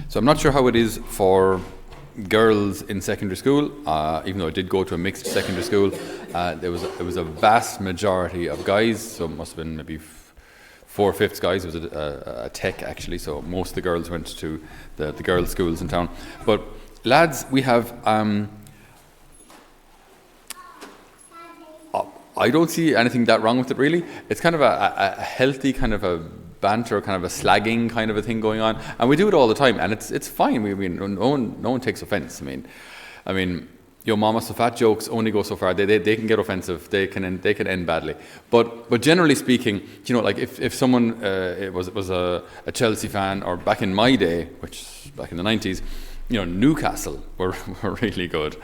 So I'm not sure how it is for girls in secondary school, even though I did go to a mixed secondary school. It was a vast majority of guys, so it must have been maybe 4/5 guys. It was a tech actually, so most of the girls went to the girls' schools in town. But lads, we have, I don't see anything that wrong with it really. It's kind of a healthy kind of a banter, kind of a slagging kind of a thing going on, and we do it all the time, and it's fine. No one takes offence. I mean, your mama so fat jokes only go so far. They can get offensive. They can end badly. But generally speaking, like if someone was a Chelsea fan, or back in my day, which back in the 90s, Newcastle were really good.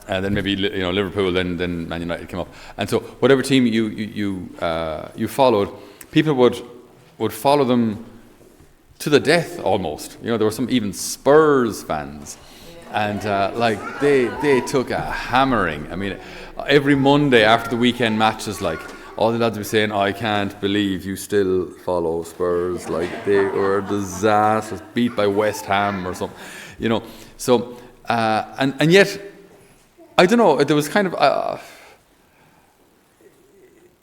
And then maybe Liverpool, then Man United came up, and so whatever team you followed, people would follow them to the death almost. There were some even Spurs fans, and they took a hammering. I mean, every Monday after the weekend matches, all the lads would be saying, "I can't believe you still follow Spurs. They were disastrous, beat by West Ham or something." So and yet. I don't know, there was kind of,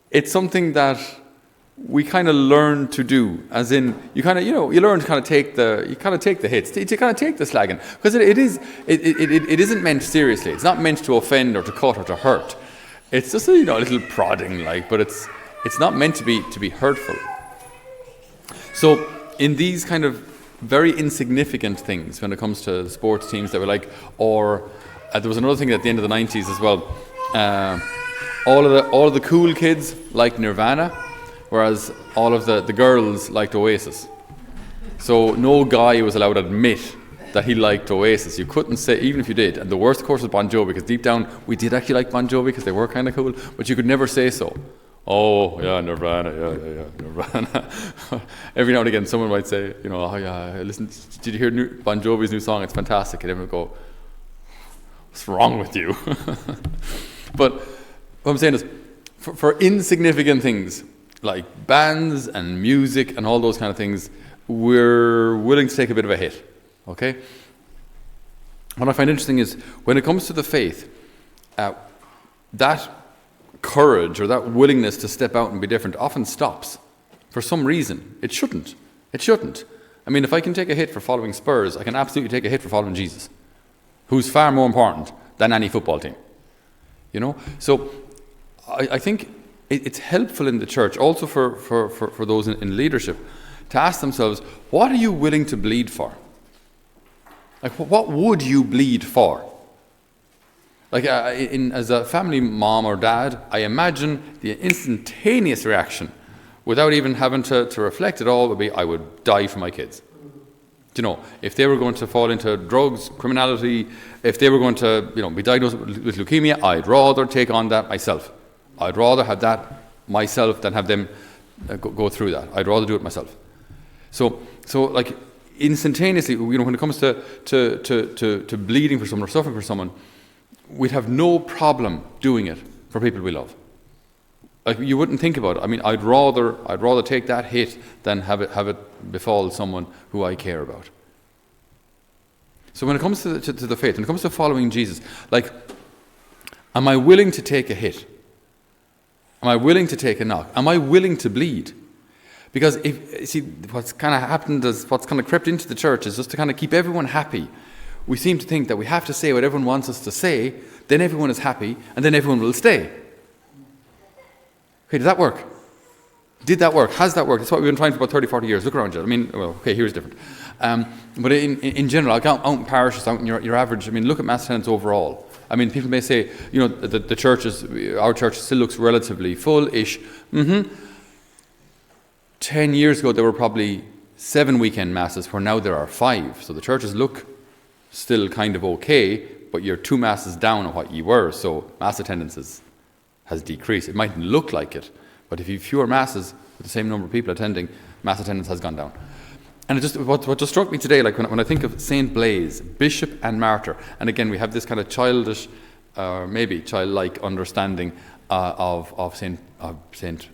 it's something that we kind of learn to do, as in, you learn to kind of take the hits, to kind of take the slagging, because it isn't meant seriously. It's not meant to offend or to cut or to hurt. It's just a little prodding, but it's not meant to be hurtful. So in these kind of very insignificant things, when it comes to sports teams that were or there was another thing at the end of the 90s as well. All of the cool kids liked Nirvana, whereas all of the girls liked Oasis. So no guy was allowed to admit that he liked Oasis. You couldn't say, even if you did. And the worst, of course, was Bon Jovi, because deep down we did actually like Bon Jovi because they were kind of cool, but you could never say so. Oh yeah, Nirvana, yeah, Nirvana. Every now and again, someone might say, oh yeah, listen, did you hear Bon Jovi's new song? It's fantastic. And everyone would go, what's wrong with you? But what I'm saying is, for insignificant things like bands and music and all those kind of things, we're willing to take a bit of a hit. Okay? What I find interesting is, when it comes to the faith, that courage or that willingness to step out and be different often stops for some reason. It shouldn't. I mean, if I can take a hit for following Spurs, I can absolutely take a hit for following Jesus, who's far more important than any football team. So I think it's helpful in the church, also for those in leadership, to ask themselves, what are you willing to bleed for? What would you bleed for? As a family mom or dad, I imagine the instantaneous reaction, without even having to reflect at all, would be, I would die for my kids. If they were going to fall into drugs, criminality, if they were going to, be diagnosed with leukemia, I'd rather take on that myself. I'd rather have that myself than have them go through that. I'd rather do it myself. So instantaneously, when it comes to bleeding for someone or suffering for someone, we'd have no problem doing it for people we love. You wouldn't think about it. I mean, I'd rather take that hit than have it befall someone who I care about. So when it comes to the faith, when it comes to following Jesus, am I willing to take a hit? Am I willing to take a knock? Am I willing to bleed? Because what's kind of happened is, what's kind of crept into the church is just to kind of keep everyone happy. We seem to think that we have to say what everyone wants us to say, then everyone is happy, and then everyone will stay. Okay, did that work? Did that work? Has that worked? It's what we've been trying for about 30, 40 years. Look around you. I mean, well, okay, here's different. But in general, out in parishes, out in your average, look at mass attendance overall. People may say, the churches, our church still looks relatively full-ish. 10 years ago, there were probably 7 weekend masses, where now there are 5. So the churches look still kind of okay, but you're 2 masses down on what you were. So mass attendance has decreased. It mightn't look like it, but if you have fewer masses with the same number of people attending, mass attendance has gone down. And what just struck me today, when I think of Saint Blaise, bishop and martyr, and again we have this kind of childish, maybe childlike understanding of Saint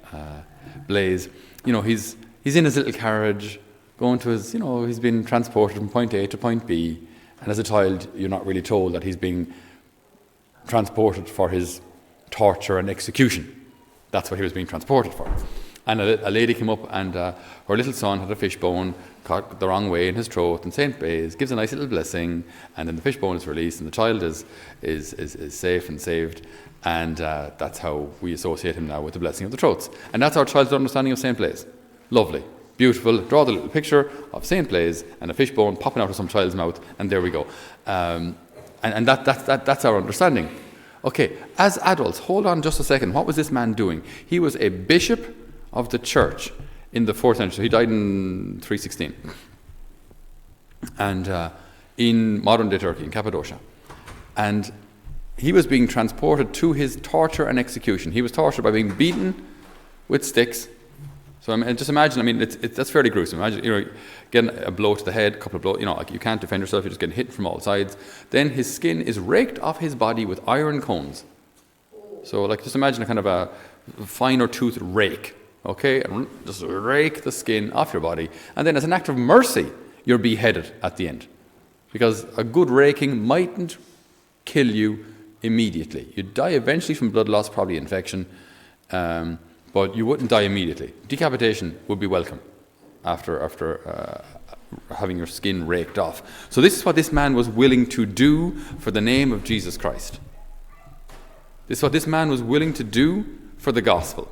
Blaise. He's in his little carriage, going to his, he's been transported from point A to point B, and as a child, you're not really told that he's being transported for his torture and execution. That's what he was being transported for. And a lady came up, and her little son had a fishbone caught the wrong way in his throat, and St. Bayes gives a nice little blessing, and then the fishbone is released, and the child is safe and saved, and that's how we associate him now with the blessing of the throats. And that's our child's understanding of St. Blaise. Lovely, beautiful. Draw the little picture of St. Blaise and a fishbone popping out of some child's mouth, and there we go. And that's our understanding. Okay, as adults, hold on just a second. What was this man doing? He was a bishop of the church in the 4th century. He died in 316. And in modern-day Turkey, in Cappadocia. And he was being transported to his torture and execution. He was tortured by being beaten with sticks. So just imagine, that's fairly gruesome. Imagine, getting a blow to the head, a couple of blows, you can't defend yourself, you're just getting hit from all sides. Then his skin is raked off his body with iron cones. So just imagine a kind of a finer toothed rake. Okay, and just rake the skin off your body. And then as an act of mercy, you're beheaded at the end. Because a good raking mightn't kill you immediately. You'd die eventually from blood loss, probably infection, but you wouldn't die immediately. Decapitation would be welcome after having your skin raked off. So this is what this man was willing to do for the name of Jesus Christ. This is what this man was willing to do for the gospel.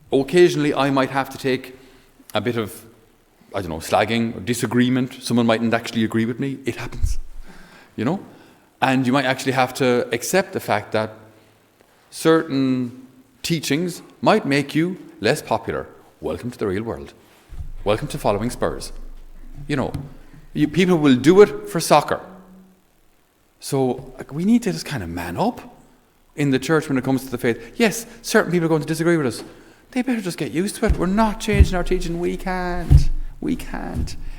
Occasionally, I might have to take a bit of, slagging or disagreement. Someone mightn't actually agree with me. It happens, And you might actually have to accept the fact that certain teachings might make you less popular. Welcome to the real world. Welcome to following Spurs. People will do it for soccer. So we need to just kind of man up in the church when it comes to the faith. Yes, certain people are going to disagree with us. They better just get used to it. We're not changing our teaching. We can't.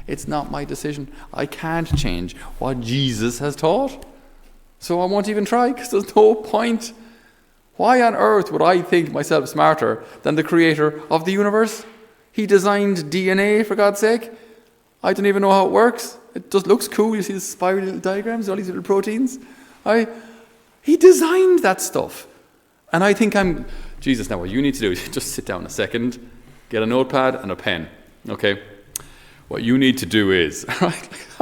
It's not my decision. I can't change what Jesus has taught. So I won't even try, because there's no point. Why on earth would I think myself smarter than the creator of the universe? He designed DNA, for God's sake. I don't even know how it works. It just looks cool. You see the spiral little diagrams, all these little proteins. He designed that stuff. And I think Jesus, now what you need to do is just sit down a second, get a notepad and a pen, okay? What you need to do is,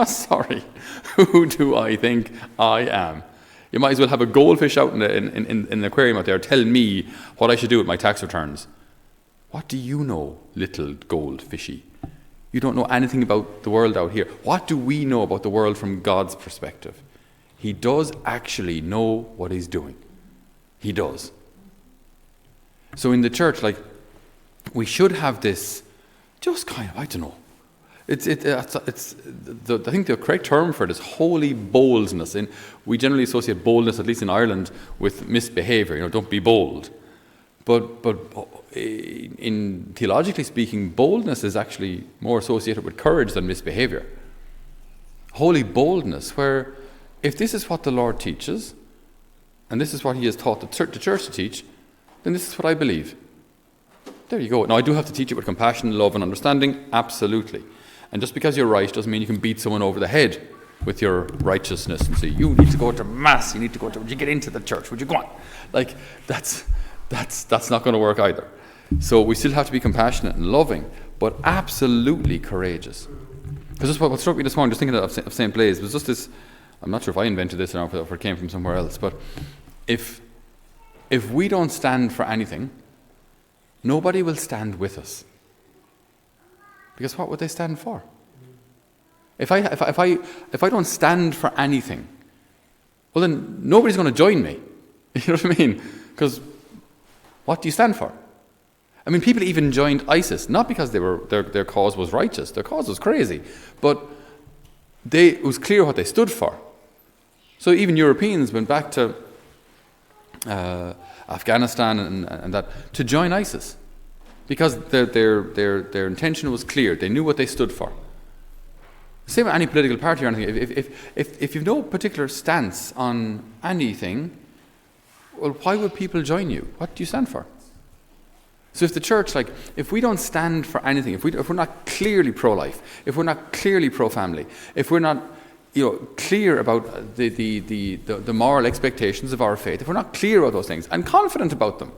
sorry, who do I think I am? You might as well have a goldfish out in the aquarium out there tell me what I should do with my tax returns. What do you know, little goldfishy? You don't know anything about the world out here. What do we know about the world from God's perspective? He does actually know what he's doing. He does. So in the church, we should have this, just kind of, I don't know. I think the correct term for it is holy boldness. And we generally associate boldness, at least in Ireland, with misbehaviour. Don't be bold. But in theologically speaking, boldness is actually more associated with courage than misbehaviour. Holy boldness, where if this is what the Lord teaches, and this is what he has taught the church to teach, then this is what I believe. There you go. Now, I do have to teach it with compassion, love, and understanding, absolutely. And just because you're right doesn't mean you can beat someone over the head with your righteousness and say, you need to go to Mass, would you get into the church, would you go on? That's not going to work either. So we still have to be compassionate and loving, but absolutely courageous. Because that's what struck me this morning, just thinking of St. Blaise, was just this, I'm not sure if I invented this or if it came from somewhere else, but if we don't stand for anything, nobody will stand with us. Because what would they stand for? If I don't stand for anything, well then nobody's going to join me. You know what I mean? Because what do you stand for? I mean, people even joined ISIS, not because their cause was righteous. Their cause was crazy. But it was clear what they stood for. So even Europeans went back to Afghanistan and that to join ISIS. Because their intention was clear. They knew what they stood for. Same with any political party or anything. If you've no particular stance on anything, well, why would people join you? What do you stand for? So if the church, if we don't stand for anything, if we're not clearly pro-life, if we're not clearly pro-family, if we're not clear about the moral expectations of our faith, if we're not clear about those things and confident about them,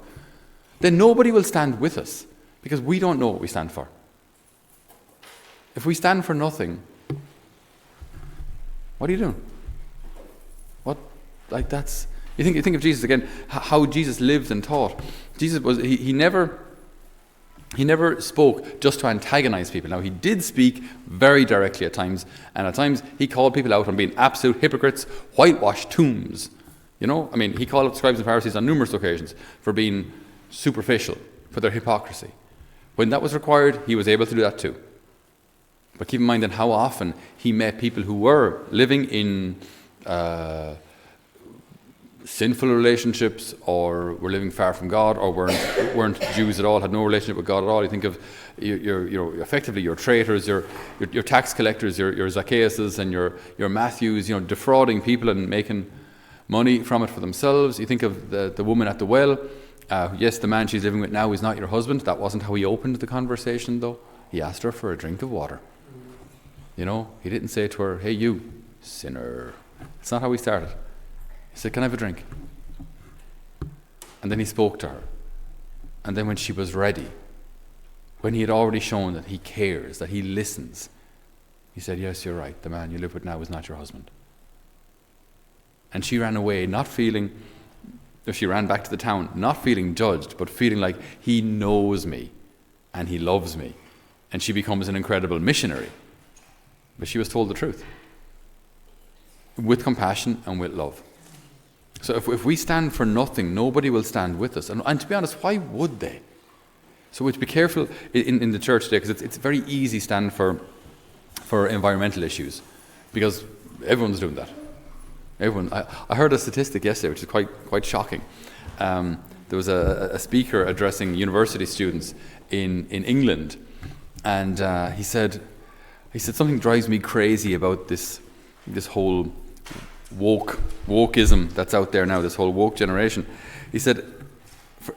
then nobody will stand with us because we don't know what we stand for. If we stand for nothing, what are you doing? You think of Jesus again, how Jesus lived and taught. Jesus was, he never spoke just to antagonize people. Now, he did speak very directly at times, and at times he called people out on being absolute hypocrites, whitewashed tombs. He called out the scribes and Pharisees on numerous occasions for being superficial, for their hypocrisy. When that was required, he was able to do that too. But keep in mind then how often he met people who were living in sinful relationships, or were living far from God, or weren't Jews at all, had no relationship with God at all. You think of effectively your traitors, your tax collectors, your Zacchaeuses and your Matthews, defrauding people and making money from it for themselves. You think of the woman at the well. Yes, the man she's living with now is not your husband. That wasn't how he opened the conversation, though. He asked her for a drink of water. He didn't say to her, "Hey, you sinner." It's not how he started. He said, "Can I have a drink?" And then he spoke to her. And then when she was ready, when he had already shown that he cares, that he listens, he said, "Yes, you're right. The man you live with now is not your husband." And she ran away, she ran back to the town, not feeling judged, but feeling like he knows me and he loves me. And she becomes an incredible missionary. But she was told the truth, with compassion and with love. So if we stand for nothing, nobody will stand with us. And to be honest, why would they? So we have to be careful in the church today, because it's very easy to stand for environmental issues, because everyone's doing that. Everyone. I heard a statistic yesterday, which is quite shocking. There was a speaker addressing university students in England, and he said something drives me crazy about this whole wokeism that's out there now, this whole woke generation. He said,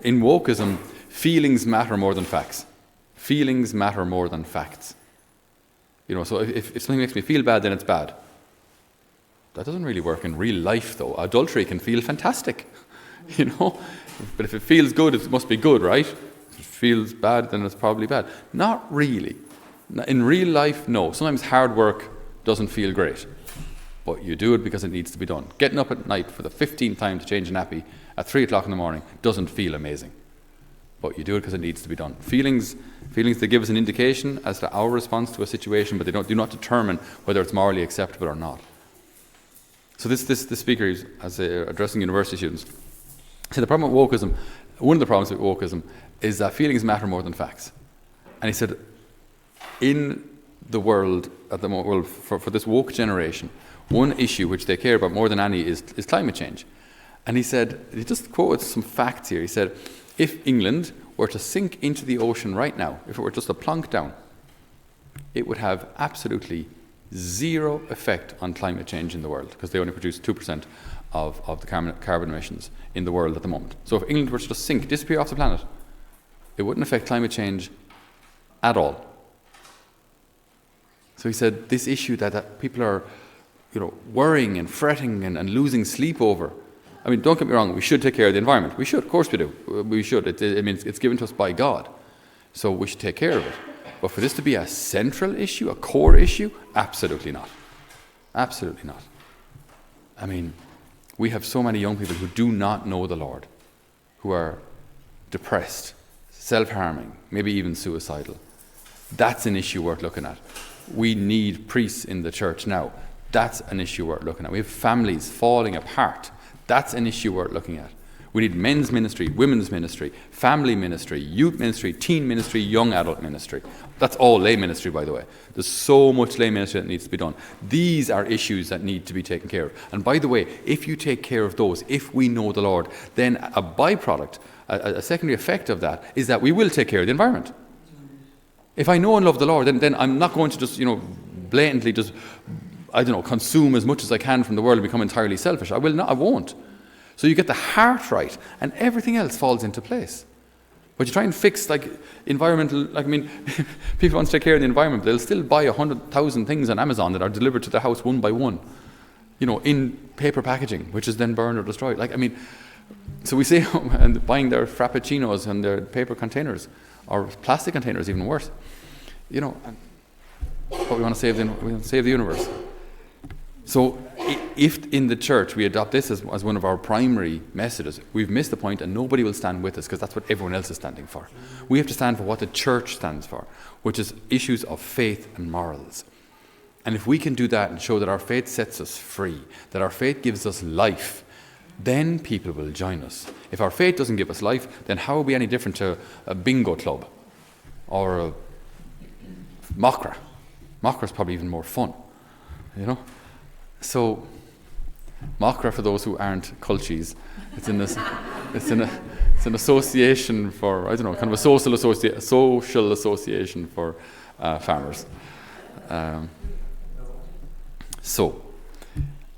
in wokeism, feelings matter more than facts. Feelings matter more than facts. So if something makes me feel bad, then it's bad. That doesn't really work in real life, though. Adultery can feel fantastic, But if it feels good, it must be good, right? If it feels bad, then it's probably bad. Not really. In real life, no. Sometimes hard work doesn't feel great. But you do it because it needs to be done. Getting up at night for the 15th time to change a nappy at 3 o'clock in the morning doesn't feel amazing. But you do it because it needs to be done. Feelings, they give us an indication as to our response to a situation, but they do not determine whether it's morally acceptable or not. So this speaker, as addressing university students, said one of the problems with wokeism is that feelings matter more than facts. And he said, in the world at the moment, for this woke generation, one issue which they care about more than any is climate change. And he said, he just quoted some facts here. He said, if England were to sink into the ocean right now, if it were just to plunk down, it would have absolutely zero effect on climate change in the world, because they only produce 2% of the carbon emissions in the world at the moment. So if England were to just sink, disappear off the planet, it wouldn't affect climate change at all. So he said this issue that people are worrying and fretting and losing sleep over. I mean, don't get me wrong, we should take care of the environment. We should, of course we do. We should. It's given to us by God. So we should take care of it. But for this to be a central issue, a core issue, absolutely not. Absolutely not. I mean, we have so many young people who do not know the Lord, who are depressed, self-harming, maybe even suicidal. That's an issue worth looking at. We need priests in the church now. That's an issue worth looking at. We have families falling apart. That's an issue worth looking at. We need men's ministry, women's ministry, family ministry, youth ministry, teen ministry, young adult ministry. That's all lay ministry, by the way. There's so much lay ministry that needs to be done. These are issues that need to be taken care of. And by the way, if you take care of those, if we know the Lord, then a byproduct, a secondary effect of that is that we will take care of the environment. If I know and love the Lord, then I'm not going to just, blatantly just, consume as much as I can from the world and become entirely selfish. I won't. So you get the heart right, and everything else falls into place. But you try and fix environmental, people want to take care of the environment, they'll still buy 100,000 things on Amazon that are delivered to their house one by one, in paper packaging, which is then burned or destroyed. So we say, and buying their frappuccinos and their paper containers, or plastic containers, even worse. But we want to save the universe. So if in the church we adopt this as one of our primary messages, we've missed the point and nobody will stand with us, because that's what everyone else is standing for. We have to stand for what the church stands for, which is issues of faith and morals. And if we can do that and show that our faith sets us free, that our faith gives us life, then people will join us. If our faith doesn't give us life, then how are we any different to a bingo club or a Machra? Machra is probably even more fun, So, Machra, for those who aren't culchies, it's an association for, kind of a social association for farmers. So,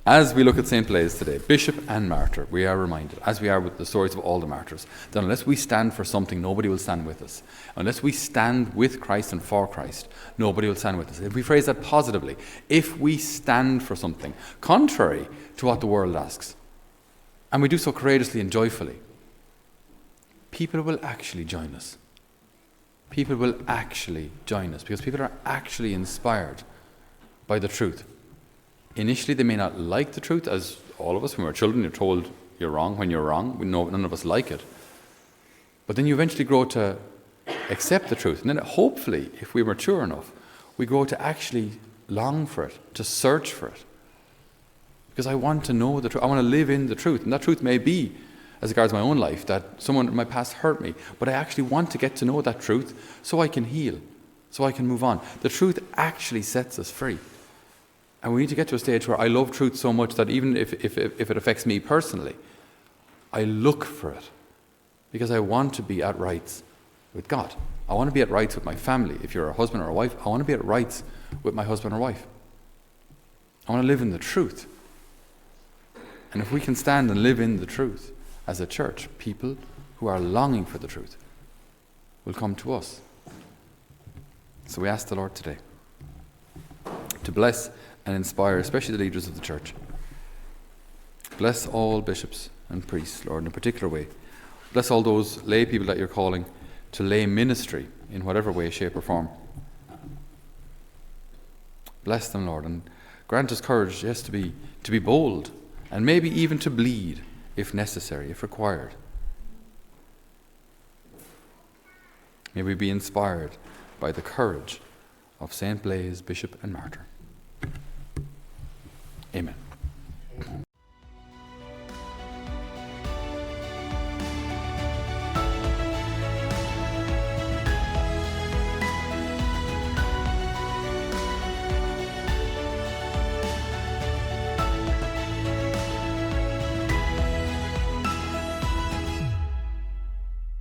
as we look at St. Blaise today, bishop and martyr, we are reminded, as we are with the stories of all the martyrs, that unless we stand for something, nobody will stand with us. Unless we stand with Christ and for Christ, nobody will stand with us. If we phrase that positively, if we stand for something, contrary to what the world asks, and we do so courageously and joyfully, people will actually join us. People will actually join us, because people are actually inspired by the truth. Initially, they may not like the truth, as all of us, when we're children, you're told you're wrong when you're wrong. None of us like it. But then you eventually grow to accept the truth. And then hopefully, if we're mature enough, we grow to actually long for it, to search for it. Because I want to know the truth. I want to live in the truth. And that truth may be, as regards my own life, that someone in my past hurt me. But I actually want to get to know that truth so I can heal, so I can move on. The truth actually sets us free. And we need to get to a stage where I love truth so much that even if it affects me personally, I look for it. Because I want to be at rights with God. I want to be at rights with my family. If you're a husband or a wife, I want to be at rights with my husband or wife. I want to live in the truth. And if we can stand and live in the truth as a church, people who are longing for the truth will come to us. So we ask the Lord today to bless and inspire, especially the leaders of the church. Bless all bishops and priests, Lord, in a particular way. Bless all those lay people that you're calling to lay ministry in whatever way, shape or form. Bless them, Lord, and grant us courage, yes, to be bold, and maybe even to bleed, if necessary, if required. May we be inspired by the courage of St. Blaise, Bishop and Martyr. Amen.